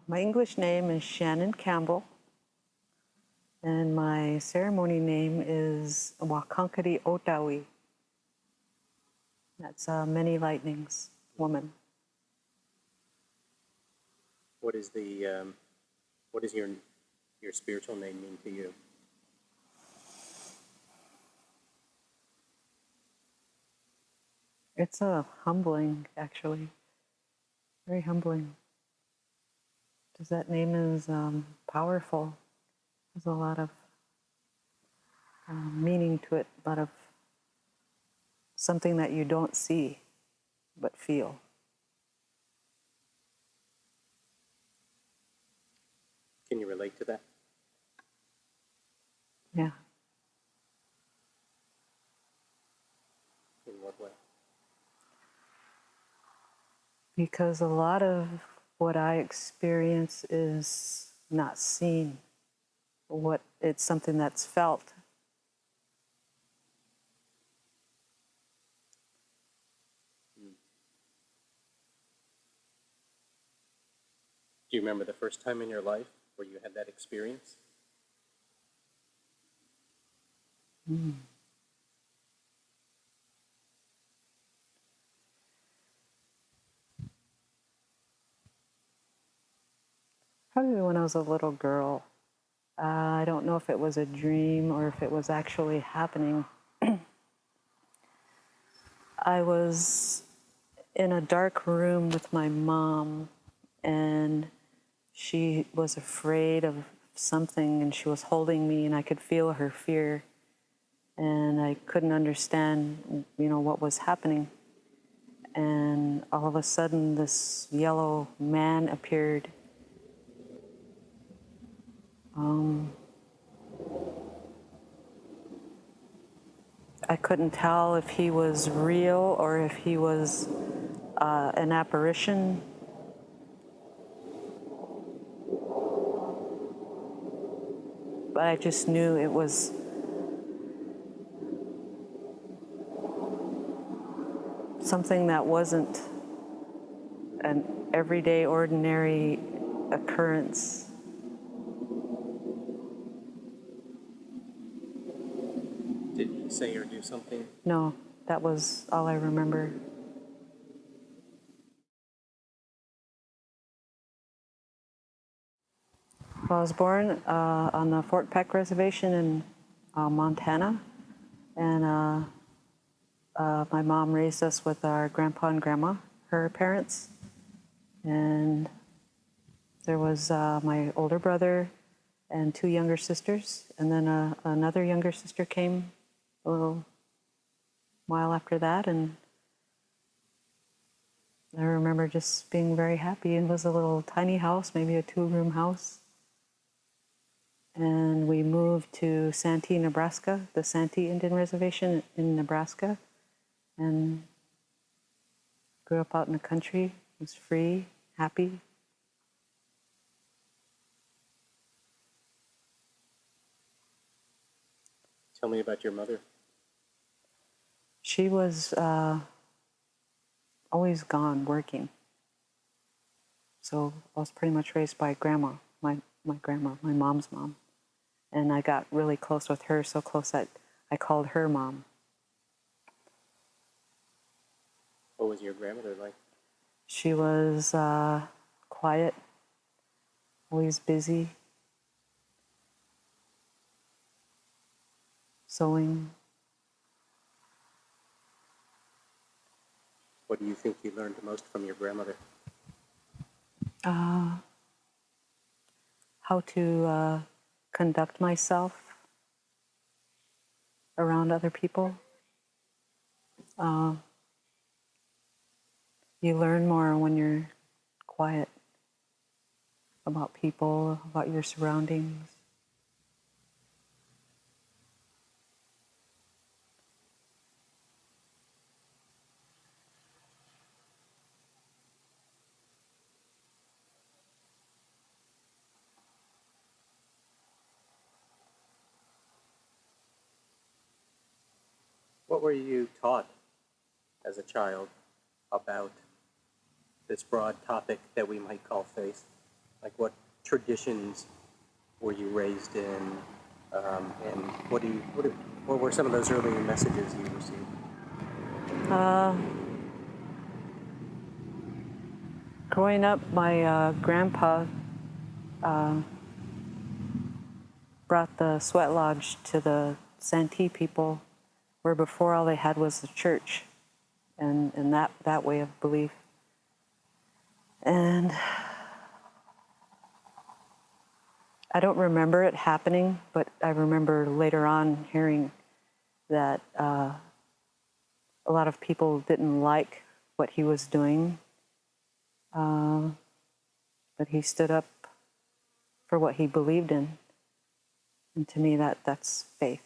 My English name is Shannon Campbell, and my ceremony name is Wakankari Otawi. That's Many Lightnings woman. What is your spiritual name mean to you? It's humbling, actually, very humbling. Because that name is powerful. There's a lot of meaning to it, a lot of something that you don't see but feel. Can you relate to that? Yeah. In what way? Because a lot of what I experience is not seen. It's something that's felt. Do you remember the first time in your life where you had that experience? Probably when I was a little girl. I don't know if it was a dream or if it was actually happening. I was in a dark room with my mom, and she was afraid of something, and she was holding me, and I could feel her fear, and I couldn't understand, what was happening. And all of a sudden, this yellow man appeared. I couldn't tell if he was real or if he was an apparition. But I just knew it was something that wasn't an everyday, ordinary occurrence. Did he say or do something? No, that was all I remember. Well, I was born on the Fort Peck Reservation in Montana, and my mom raised us with our grandpa and grandma, her parents, and there was my older brother and two younger sisters, and then another younger sister came a little while after that, and I remember just being very happy. It was a little tiny house, maybe a 2-room house. And we moved to Santee, Nebraska, the Santee Indian Reservation in Nebraska, and grew up out in the country, was free, happy. Tell me about your mother. She was always gone working. So I was pretty much raised by grandma, my grandma, my mom's mom. And I got really close with her, so close that I called her mom. What was your grandmother like? She was quiet, always busy, sewing. What do you think you learned most from your grandmother? How to conduct myself around other people. You learn more when you're quiet about people, about your surroundings. What were you taught as a child about this broad topic that we might call faith? Like what traditions were you raised in, and what were some of those early messages you received? Growing up, my grandpa brought the sweat lodge to the Santee people, where before all they had was the church, and that way of belief. And I don't remember it happening, but I remember later on hearing that a lot of people didn't like what he was doing, but he stood up for what he believed in. And to me, that's faith.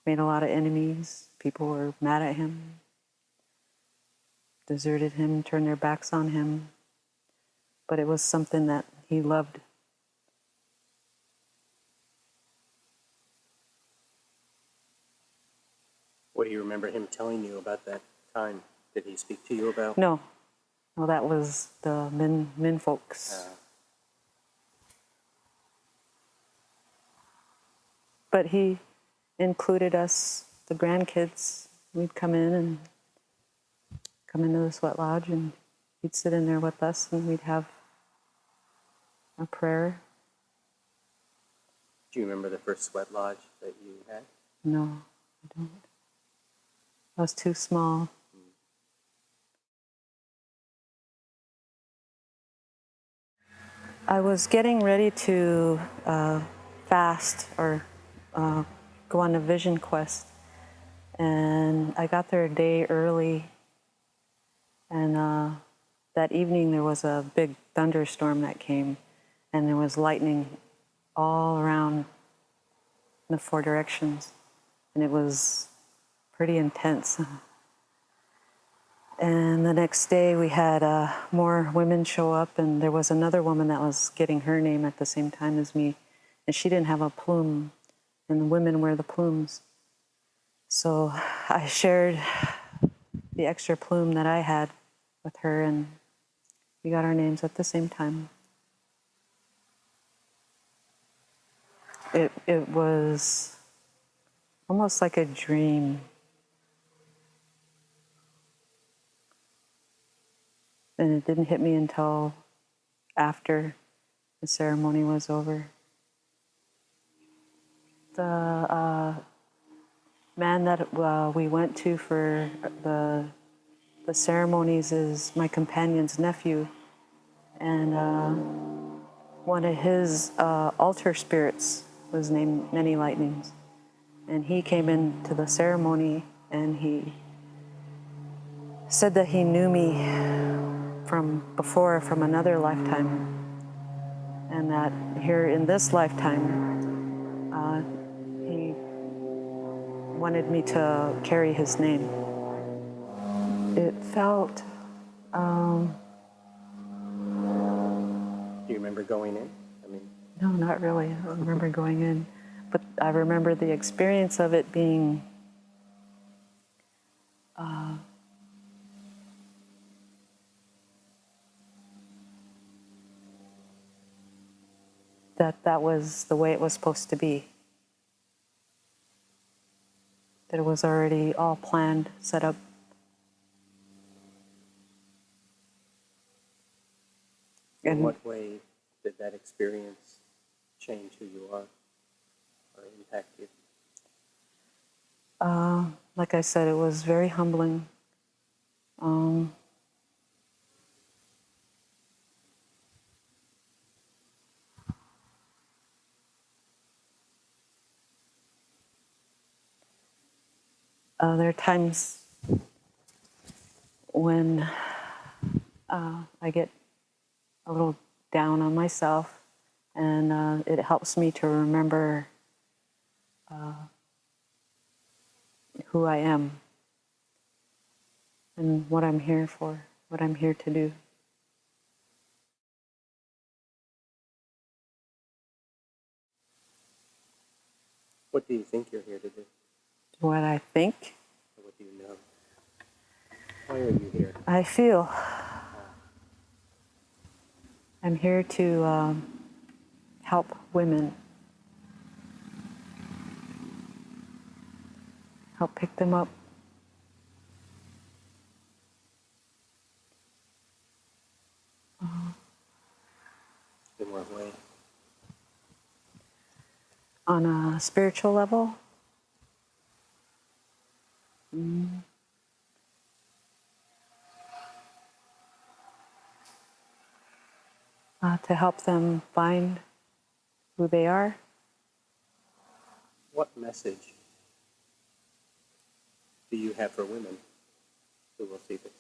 Made a lot of enemies. People were mad at him, deserted him, turned their backs on him. But it was something that he loved. What do you remember him telling you about that time? Did he speak to you about? No, that was the men folks. But he included us, the grandkids. We'd come into the sweat lodge, and he'd sit in there with us, and we'd have a prayer. Do you remember the first sweat lodge that you had? No, I don't. I was too small. I was getting ready to fast or go on a vision quest, and I got there a day early, and that evening there was a big thunderstorm that came, and there was lightning all around the 4 directions, and it was pretty intense. And the next day we had more women show up, and there was another woman that was getting her name at the same time as me, and she didn't have a plume, and the women wear the plumes. So I shared the extra plume that I had with her, and we got our names at the same time. It was almost like a dream. And it didn't hit me until after the ceremony was over. The man that we went to for the ceremonies is my companion's nephew, and one of his altar spirits was named Many Lightnings, and he came into the ceremony, and he said that he knew me from before, from another lifetime, and that here in this lifetime he wanted me to carry his name. It felt Do you remember going in? no, not really. I don't remember going in, but I remember the experience of it being that was the way it was supposed to be. That it was already all planned, set up. In what way did that experience change who you are or impact you? Like I said, it was very humbling. There are times when I get a little down on myself, and it helps me to remember who I am and what I'm here for, what I'm here to do. What do you think you're here to do? What I think, Or what do you know? Why are you here? I feel. I'm here to help women, help pick them up. In what way? On a spiritual level, to help them find who they are. What message do you have for women who will see this?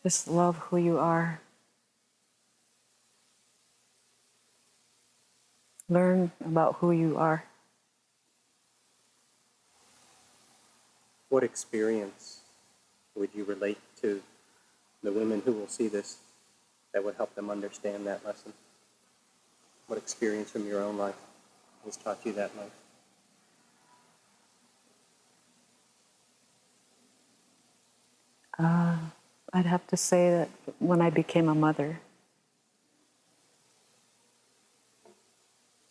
Just love who you are. Learn about who you are. What experience would you relate to the women who will see this that would help them understand that lesson? What experience from your own life has taught you that life? I'd have to say that when I became a mother,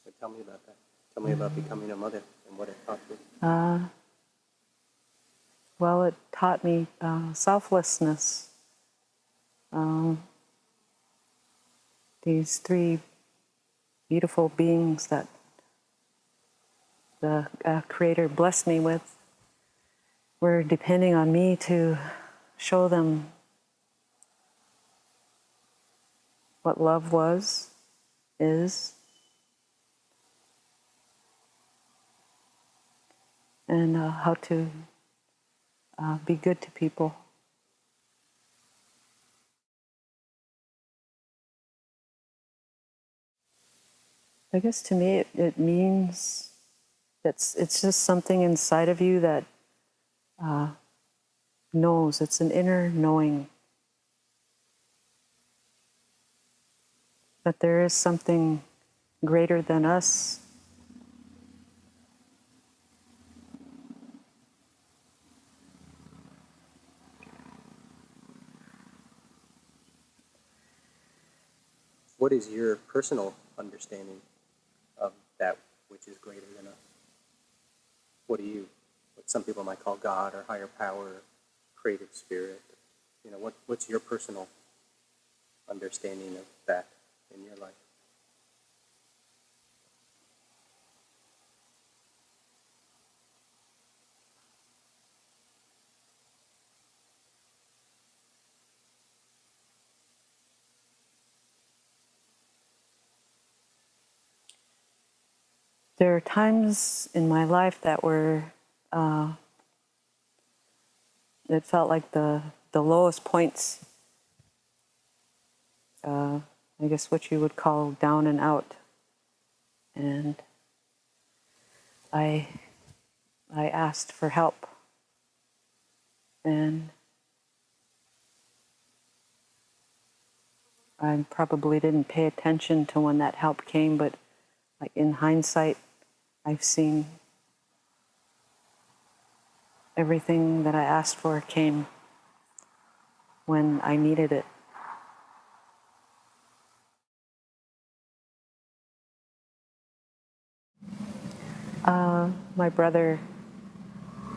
So tell me about that. Tell me about becoming a mother and what it taught you. well, it taught me selflessness. These three beautiful beings that the Creator blessed me with were depending on me to show them what love is, and how to be good to people. I guess to me it means it's just something inside of you that knows. It's an inner knowing that there is something greater than us. What is your personal understanding of that which is greater than us? What some people might call God or higher power, creative spirit? What's your personal understanding of that in your life? There are times in my life that were, it felt like the lowest points, I guess what you would call down and out. And I asked for help. And I probably didn't pay attention to when that help came, but like in hindsight, I've seen everything that I asked for came when I needed it. My brother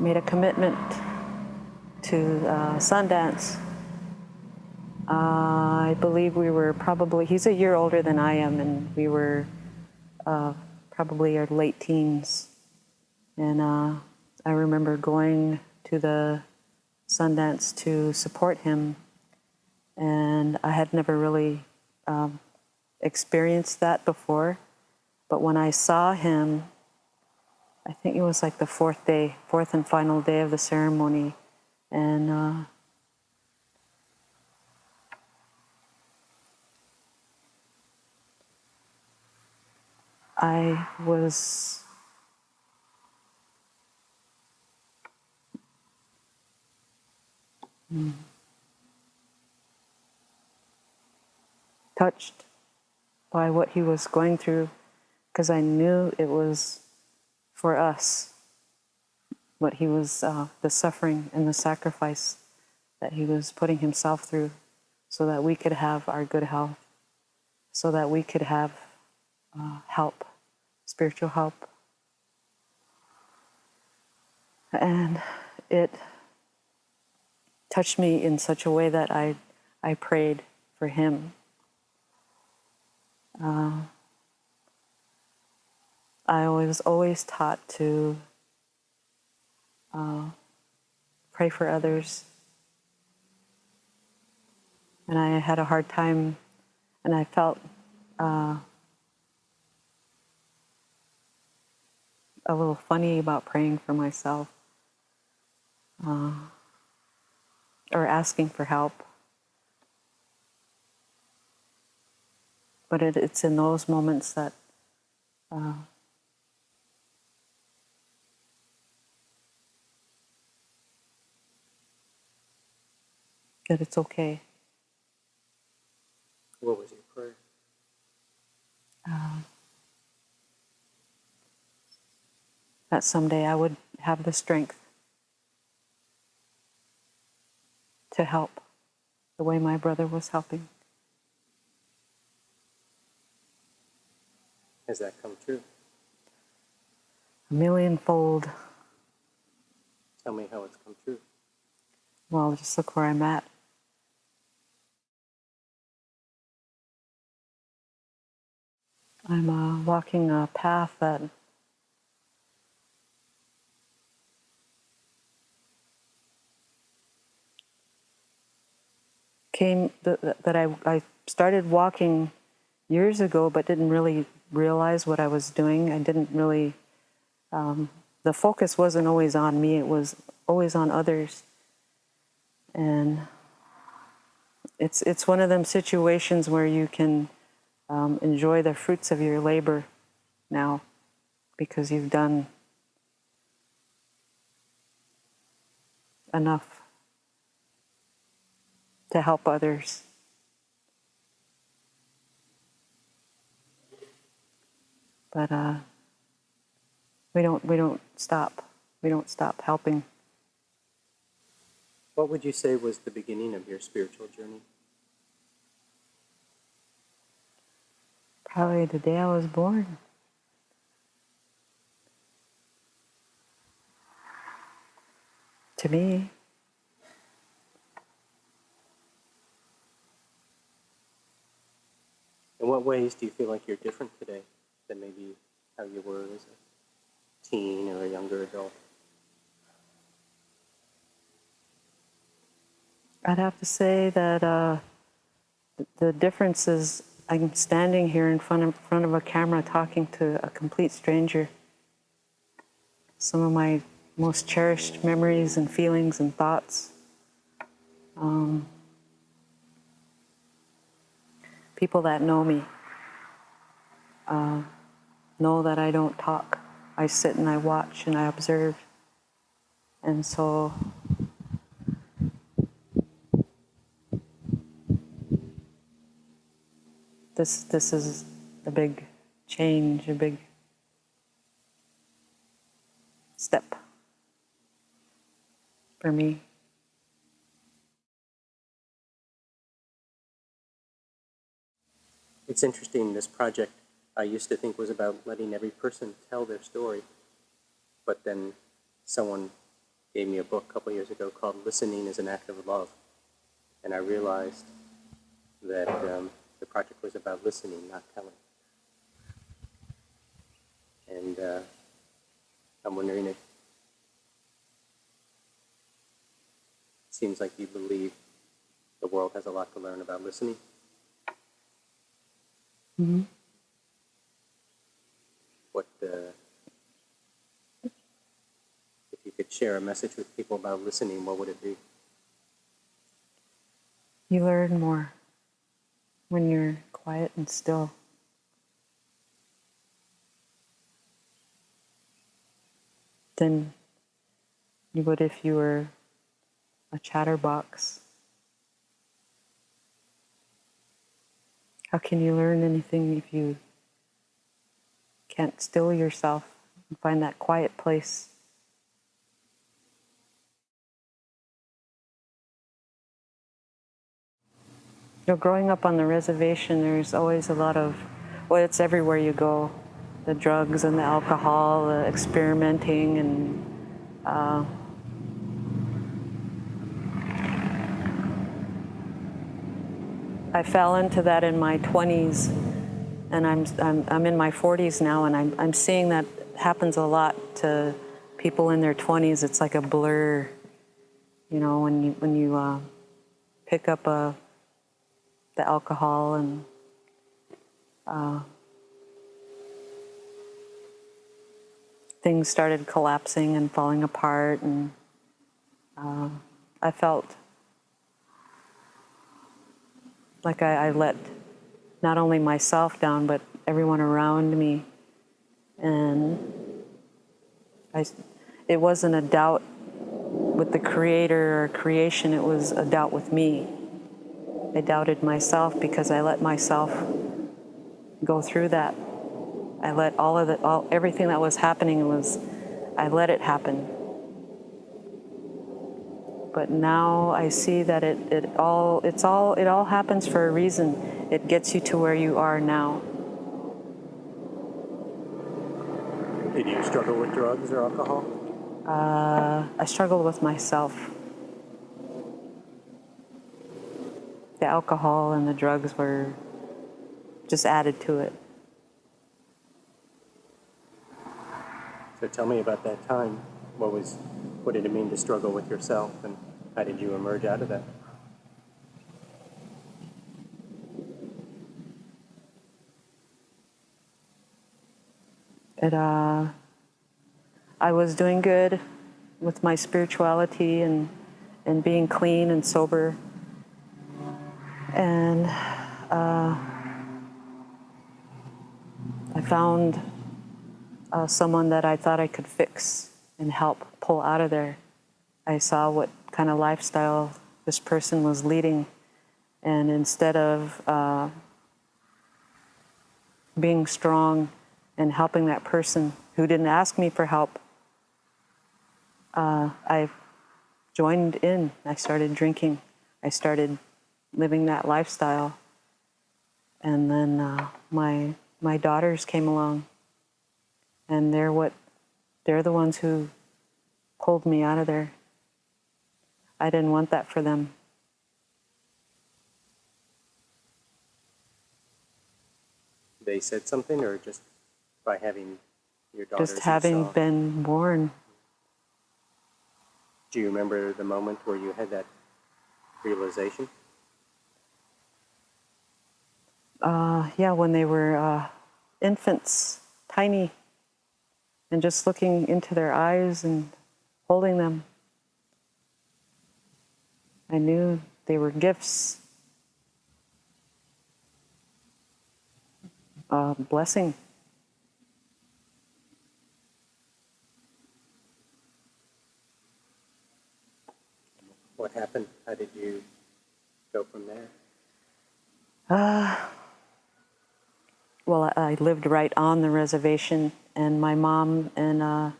made a commitment to Sundance. I believe he's a year older than I am, and we were probably our late teens. And I remember going to the Sundance to support him, and I had never really experienced that before. But when I saw him, I think it was like the fourth and final day of the ceremony, and I was touched by what he was going through, because I knew it was for us. what he was, the suffering and the sacrifice that he was putting himself through so that we could have our good health, so that we could have help, spiritual help. And it touched me in such a way that I prayed for him. I was always taught to pray for others. And I had a hard time, and I felt a little funny about praying for myself or asking for help. But it's in those moments that that it's okay. What was your prayer? That someday I would have the strength to help the way my brother was helping. Has that come true? A millionfold. Tell me how it's come true. Well, just look where I'm at. I'm walking a path that I started walking years ago, but didn't really realize what I was doing. I didn't really, the focus wasn't always on me, it was always on others. And it's one of them situations where you can enjoy the fruits of your labor now because you've done enough to help others. But we don't stop. We don't stop helping. What would you say was the beginning of your spiritual journey? Probably the day I was born. To me. In what ways do you feel like you're different today than maybe how you were as a teen or a younger adult? I'd have to say that the difference is I'm standing here in front of a camera talking to a complete stranger. Some of my most cherished memories and feelings and thoughts. People that know me know that I don't talk. I sit and I watch and I observe. And so this is a big change, a big step for me. It's interesting, this project I used to think was about letting every person tell their story, but then someone gave me a book a couple years ago called Listening is an Act of Love, and I realized that the project was about listening, not telling. And I'm wondering if it seems like you believe the world has a lot to learn about listening. Mm-hmm. What, if you could share a message with people about listening, what would it be? You learn more when you're quiet and still. Than you would if you were a chatterbox. How can you learn anything if you can't still yourself and find that quiet place Growing up on the reservation, there's always a lot of, well, it's everywhere you go. The drugs and the alcohol, the experimenting, and I fell into that in my 20s, and I'm in my 40s now, and I'm seeing that happens a lot to people in their 20s. It's like a blur, when you pick up the alcohol, and things started collapsing and falling apart, and I felt like I let not only myself down, but everyone around me. And it wasn't a doubt with the creator or creation, it was a doubt with me. I doubted myself because I let myself go through that. I let everything that was happening I let it happen. But now I see that it all happens for a reason. It gets you to where you are now. Did you struggle with drugs or alcohol? I struggled with myself. The alcohol and the drugs were just added to it. So tell me about that time. What did it mean to struggle with yourself, and how did you emerge out of that? I was doing good with my spirituality and being clean and sober. And I found someone that I thought I could fix and help pull out of there. I saw what kind of lifestyle this person was leading. And instead of being strong and helping that person who didn't ask me for help, I joined in. I started drinking. I started living that lifestyle. And then my daughters came along, and they're the ones who pulled me out of there. I didn't want that for them. They said something, or just by having your daughters? Just having been born. Do you remember the moment where you had that realization? Yeah, when they were infants, tiny, and just looking into their eyes and holding them. I knew they were gifts, blessing. What happened? How did you go from there? Well, I lived right on the reservation, and my mom and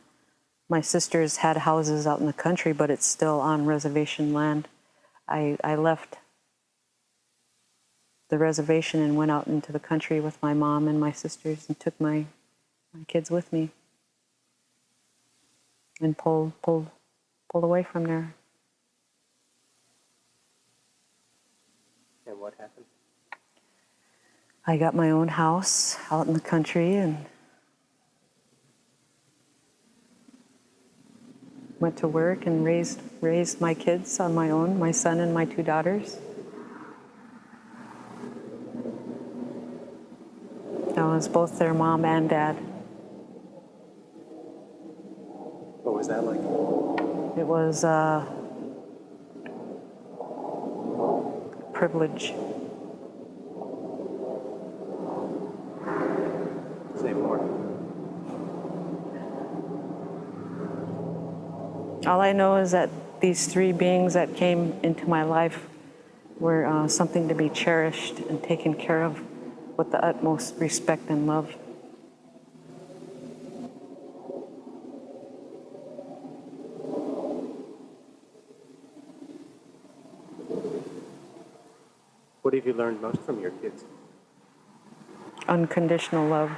my sisters had houses out in the country, but it's still on reservation land. I left the reservation and went out into the country with my mom and my sisters and took my kids with me and pulled away from there. And what happened? I got my own house out in the country and went to work and raised my kids on my own, my son and my 2 daughters. I was both their mom and dad. What was that like? It was a privilege. Say more. All I know is that these 3 beings that came into my life were something to be cherished and taken care of with the utmost respect and love. What have you learned most from your kids? Unconditional love.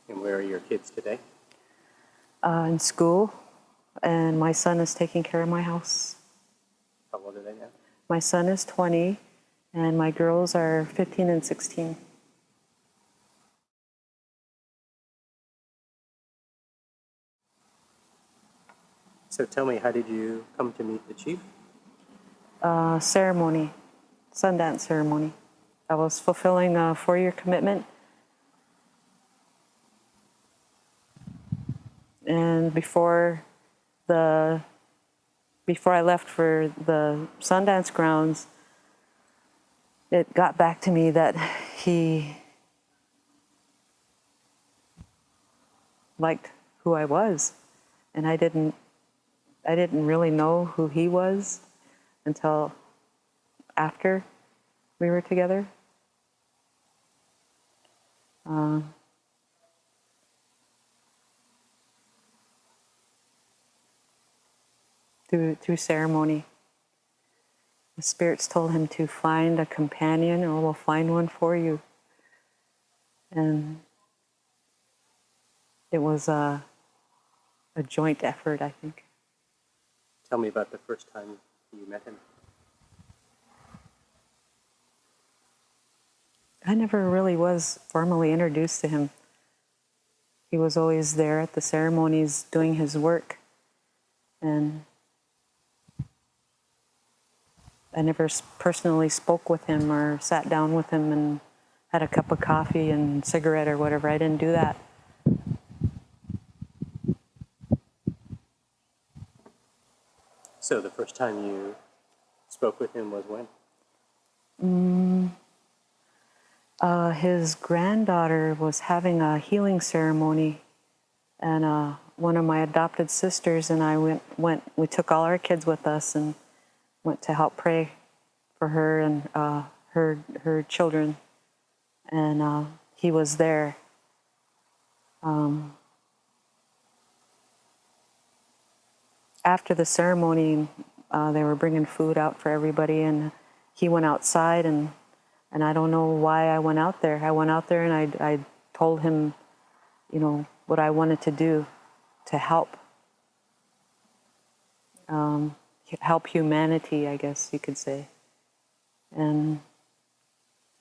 And where are your kids today? In school, and my son is taking care of my house. How old are they now? My son is 20, and my girls are 15 and 16. So tell me, how did you come to meet the chief? Ceremony, Sundance ceremony. I was fulfilling a 4-year commitment, and before I left for the Sundance grounds, it got back to me that he liked who I was, and I didn't really know who he was until after we were together. Through ceremony, the spirits told him to find a companion, or we'll find one for you. And it was a joint effort, I think. Tell me about the first time you met him. I never really was formally introduced to him. He was always there at the ceremonies doing his work, and I never personally spoke with him or sat down with him and had a cup of coffee and cigarette or whatever. I didn't do that. So the first time you spoke with him was when? His granddaughter was having a healing ceremony, and one of my adopted sisters and I we took all our kids with us and went to help pray for her and her children, and he was there. After the ceremony, they were bringing food out for everybody, and he went outside, and I don't know why I went out there. I went out there and I told him, what I wanted to do to help humanity, I guess you could say. And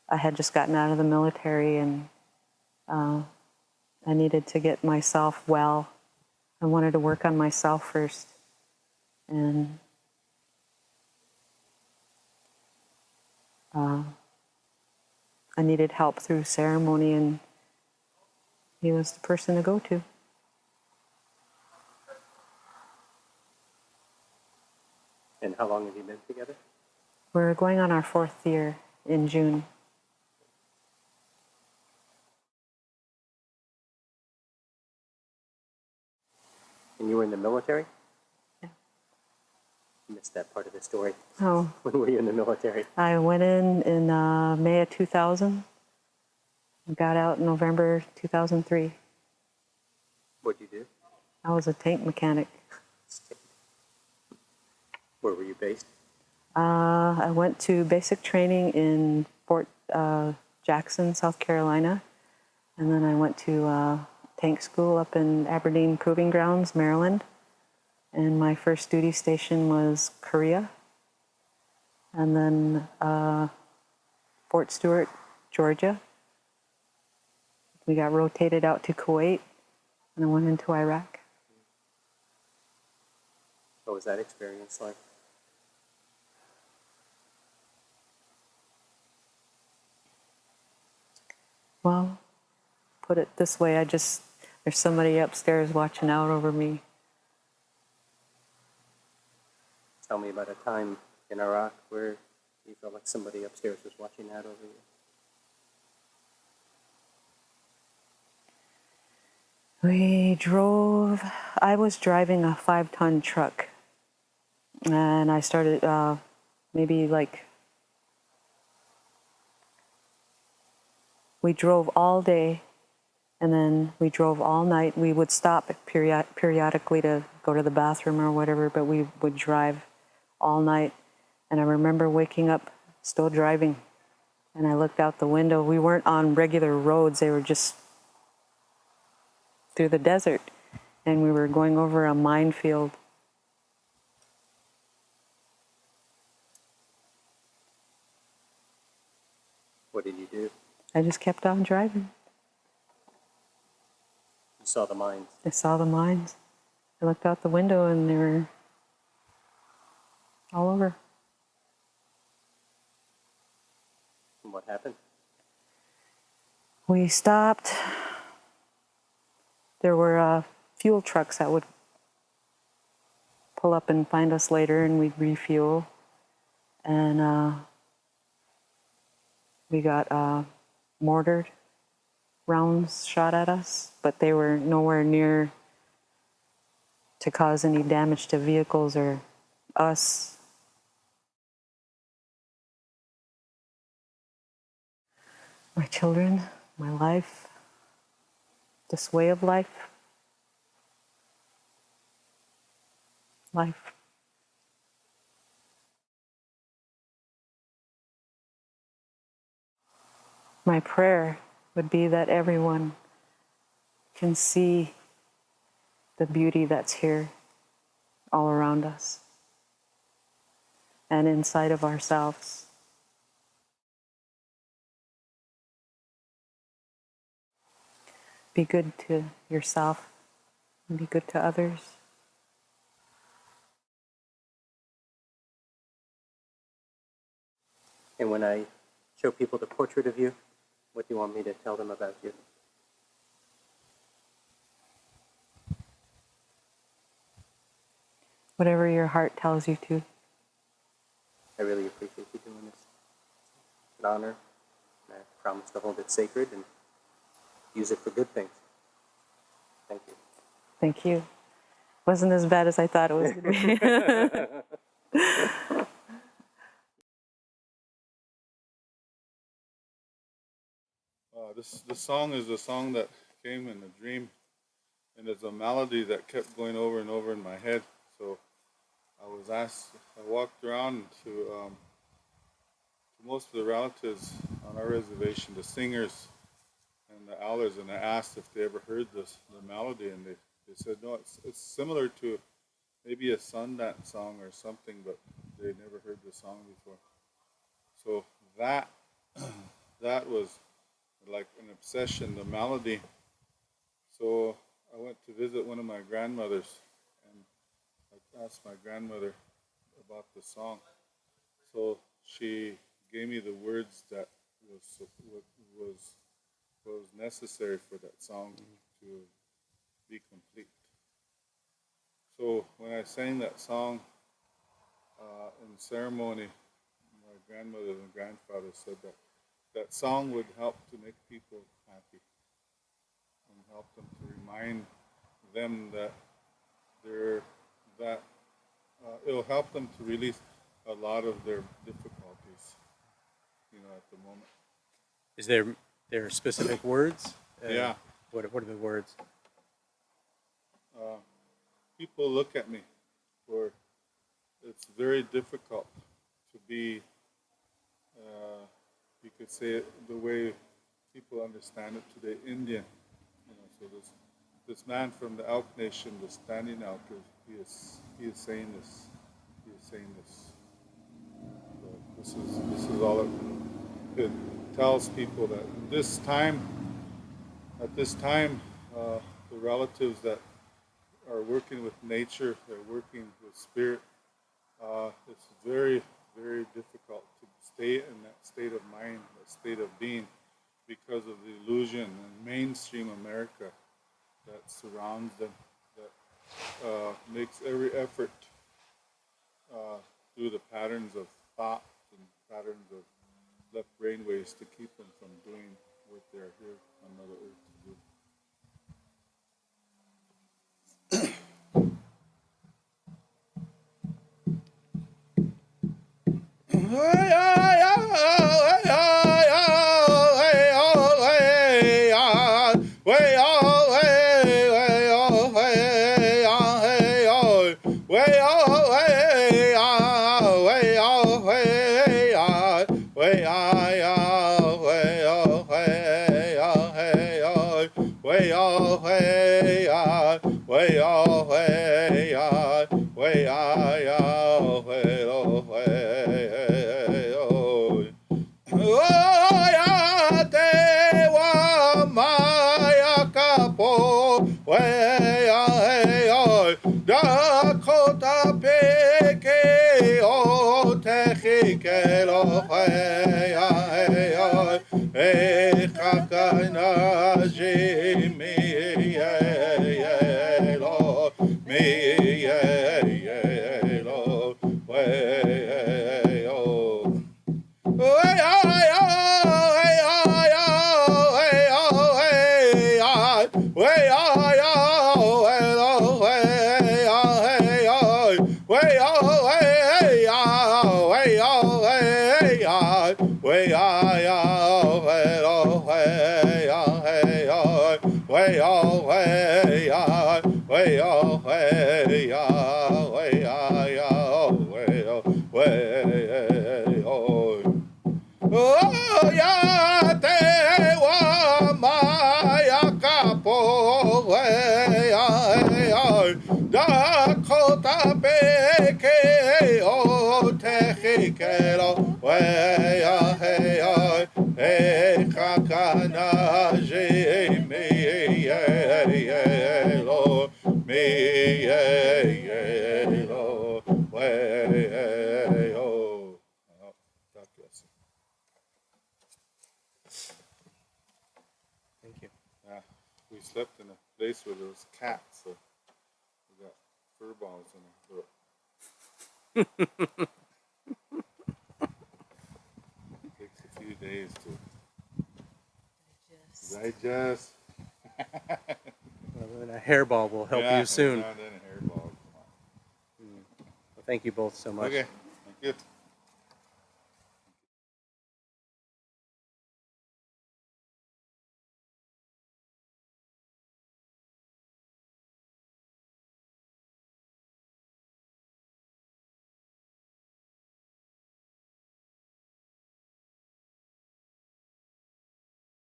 I had just gotten out of the military, and I needed to get myself well. I wanted to work on myself first. And I needed help through ceremony, and he was the person to go to. And how long have you been together? We're going on our 4th year in June. And you were in the military? Yeah. I missed that part of the story. Oh, When were you in the military? I went in May of 2000. Got out in November 2003. What'd you do? I was a tank mechanic. Where were you based? I went to basic training in Fort Jackson, South Carolina, and then I went to tank school up in Aberdeen Proving Grounds, Maryland. And my first duty station was Korea, and then Fort Stewart, Georgia. We got rotated out to Kuwait, and I went into Iraq. What was that experience like? Well, put it this way, there's somebody upstairs watching out over me. Tell me about a time in Iraq where you felt like somebody upstairs was watching out over you. I was driving a 5-ton truck, and I started we drove all day, And then we drove all night. We would stop periodically to go to the bathroom or whatever, but we would drive all night. And I remember waking up, still driving, and I looked out the window. We weren't on regular roads. They were just through the desert. And we were going over a minefield. What did you do? I just kept on driving. You saw the mines. I saw the mines. I looked out the window and they were all over. And what happened? We stopped. There were fuel trucks that would pull up and find us later, and we'd refuel. And we got mortared rounds shot at us, but they were nowhere near to cause any damage to vehicles or us. My children, my life, this way of life. Life. My prayer would be that everyone can see the beauty that's here all around us and inside of ourselves. Be good to yourself and be good to others. And when I show people the portrait of you, what do you want me to tell them about you? Whatever your heart tells you to. I really appreciate you doing this. It's an honor. And I promise to hold it sacred and use it for good things. Thank you. Thank you. Wasn't as bad as I thought it was going to be. This song is a song that came in a dream, and it's a melody that kept going over and over in my head. So I walked around to most of the relatives on our reservation, the singers and the elders, and I asked if they ever heard the melody, and they said no, it's similar to maybe a Sundance song or something, but they never heard the song before. So that was like an obsession, the melody. So I went to visit one of my grandmothers, and I asked my grandmother about the song. So she gave me the words that was necessary for that song to be complete. So when I sang that song in ceremony, my grandmother and grandfather said that song would help to make people happy and help them to remind them that it'll help them to release a lot of their difficulties, at the moment. Is there specific words? Yeah. What are the words? People look at me for it's very difficult to be, you could say it the way people understand it today, Indian. So this man from the Elk Nation, the Standing Elk, he is saying this. He is saying this. So this is all it tells people that at this time, the relatives that are working with nature, they're working with spirit. It's very, very difficult to stay in that state of mind, that state of being, because of the illusion and mainstream America that surrounds them, that makes every effort through the patterns of thought and patterns of left brainwaves to keep them from doing what they're here on Mother Earth to do. Way Dakota peke o techi kelo hey ay hey kakana jimi lo mi lo hey oh. Oh, ya te wa maya kapo Dakota peke o te kero e kakana me lo me lo oh. God bless you. Thank you. Yeah, we slept in a place where there was cats, so we got fur balls in our throat. It takes a few days to digest. Well, then a hairball will help Yeah, you soon. now and then a hairball. Come Well, thank you both so on. much. Okay, thank you.